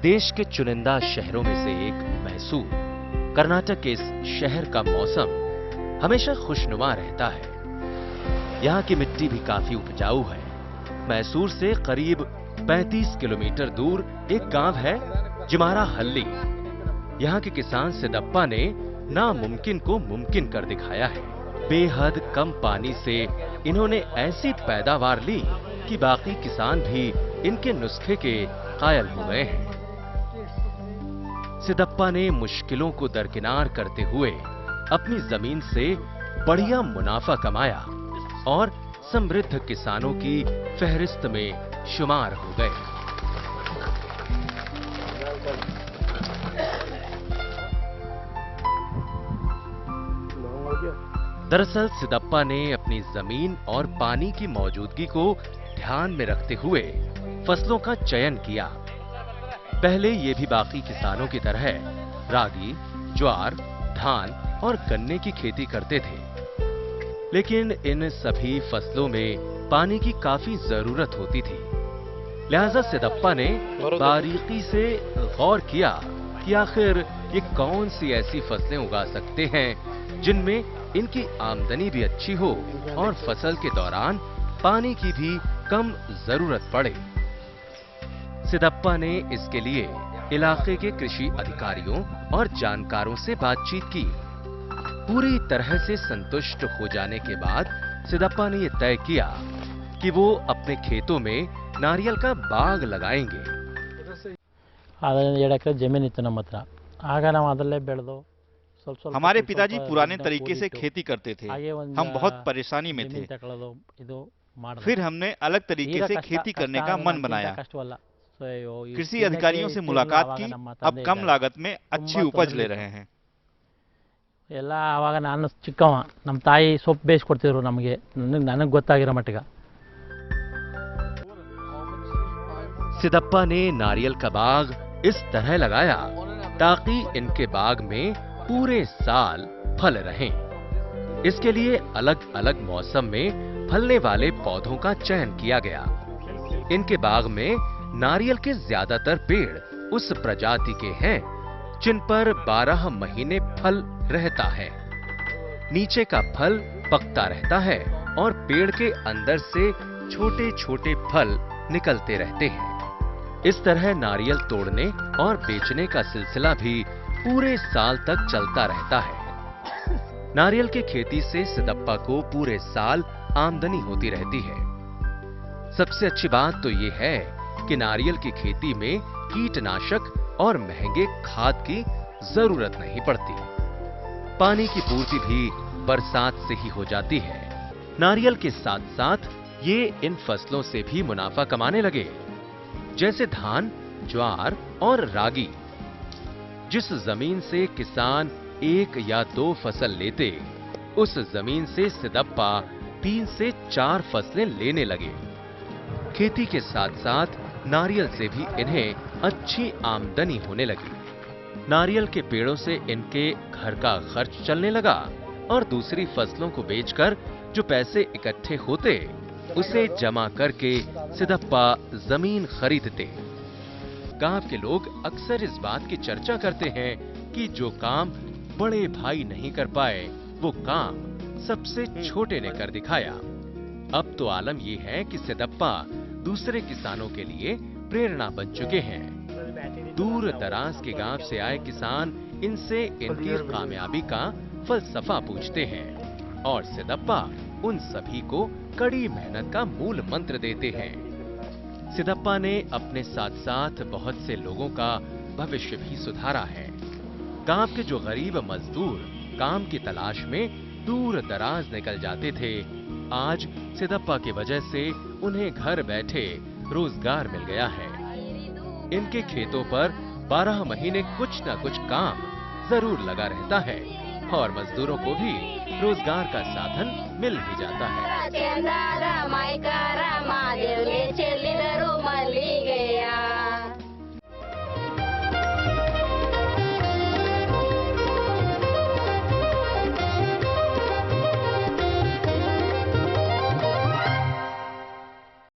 देश के चुनिंदा शहरों में से एक मैसूर, कर्नाटक के इस शहर का मौसम हमेशा खुशनुमा रहता है। यहाँ की मिट्टी भी काफी उपजाऊ है। मैसूर से करीब 35 किलोमीटर दूर एक गांव है जिमारा हल्ली। यहाँ के किसान सिदप्पा ने नामुमकिन को मुमकिन कर दिखाया है। बेहद कम पानी से इन्होंने ऐसी पैदावार ली कि बाकी किसान भी इनके नुस्खे के कायल हो गए हैं। सिदप्पा ने मुश्किलों को दरकिनार करते हुए अपनी जमीन से बढ़िया मुनाफा कमाया और समृद्ध किसानों की फहरिस्त में शुमार हो गए। दरअसल सिदप्पा ने अपनी जमीन और पानी की मौजूदगी को ध्यान में रखते हुए फसलों का चयन किया। पहले ये भी बाकी किसानों की तरह रागी, ज्वार, धान और गन्ने की खेती करते थे, लेकिन इन सभी फसलों में पानी की काफी जरूरत होती थी। लिहाजा सिदप्पा ने बारीकी से गौर किया कि आखिर ये कौन सी ऐसी फसलें उगा सकते हैं जिनमें इनकी आमदनी भी अच्छी हो और फसल के दौरान पानी की भी कम जरूरत पड़े। सिदप्पा ने इसके लिए इलाके के कृषि अधिकारियों और जानकारों से बातचीत की। पूरी तरह से संतुष्ट हो जाने के बाद सिदप्पा ने यह तय किया कि वो अपने खेतों में नारियल का बाग लगाएंगे। जमीन इतना मात्रा आगा नाम ಅದಲ್ಲೇ ಬೆಳೆದು हमारे पिताजी पुराने तरीके से खेती करते थे। हम बहुत परेशानी में थे। फिर हमने अलग तरीके से खेती करने का मन बनाया। कृषि अधिकारियों से मुलाकात की। अब कम लागत में अच्छी उपज ले रहे हैं। ಎಲ್ಲ ಆವಾಗ ನಾನು ಚಿಕ್ಕವ, ನಮ್ಮ ತಾಯಿ ಸೊಪ್ಪು ಬೇಯಿಸ್ಕೊಡ್ತಿದ್ರು ನಮಗೆ, ನನಗೆ ಗೊತ್ತಾಗಿರೋ ಮಟ್ಟಿಗೆ। सिदप्पा ने नारियल का बाग इस तरह लगाया ताकि इनके बाग में पूरे साल फल रहें। इसके लिए अलग अलग मौसम में फलने वाले पौधों का चयन किया गया। इनके बाग में नारियल के ज्यादातर पेड़ उस प्रजाति के हैं जिन पर 12 महीने फल रहता है। नीचे का फल पकता रहता है और पेड़ के अंदर से छोटे छोटे फल निकलते रहते हैं। इस तरह नारियल तोड़ने और बेचने का सिलसिला भी पूरे साल तक चलता रहता है। नारियल की खेती से सिदप्पा को पूरे साल आमदनी होती रहती है। सबसे अच्छी बात तो ये है कि नारियल की खेती में कीटनाशक और महंगे खाद की जरूरत नहीं पड़ती। पानी की पूर्ति भी बरसात से ही हो जाती है। नारियल के साथ साथ ये इन फसलों से भी मुनाफा कमाने लगे, जैसे धान, ज्वार और रागी। जिस जमीन से किसान 1 या 2 फसल लेते, उस जमीन से सिदप्पा 3 से 4 फसलें लेने लगे। खेती के साथ साथ नारियल से भी इन्हें अच्छी आमदनी होने लगी। नारियल के पेड़ों से इनके घर का खर्च चलने लगा और दूसरी फसलों को बेचकर जो पैसे इकट्ठे होते, उसे जमा करके सिदप्पा जमीन खरीदते। गांव के लोग अक्सर इस बात की चर्चा करते हैं कि जो काम बड़े भाई नहीं कर पाए, वो काम सबसे छोटे ने कर दिखाया। अब तो आलम ये है कि सिदप्पा दूसरे किसानों के लिए प्रेरणा बन चुके हैं। दूर दराज के गांव से आए किसान इनसे इनकी कामयाबी का फलसफा पूछते हैं और सिदप्पा उन सभी को कड़ी मेहनत का मूल मंत्र देते हैं। सिदप्पा ने अपने साथ साथ बहुत से लोगों का भविष्य भी सुधारा है। गांव के जो गरीब मजदूर काम की तलाश में दूर दराज निकल जाते थे, आज सिदप्पा की वजह से उन्हें घर बैठे रोजगार मिल गया है। इनके खेतों पर 12 महीने कुछ न कुछ काम जरूर लगा रहता है और मजदूरों को भी रोजगार का साधन मिल ही जाता है।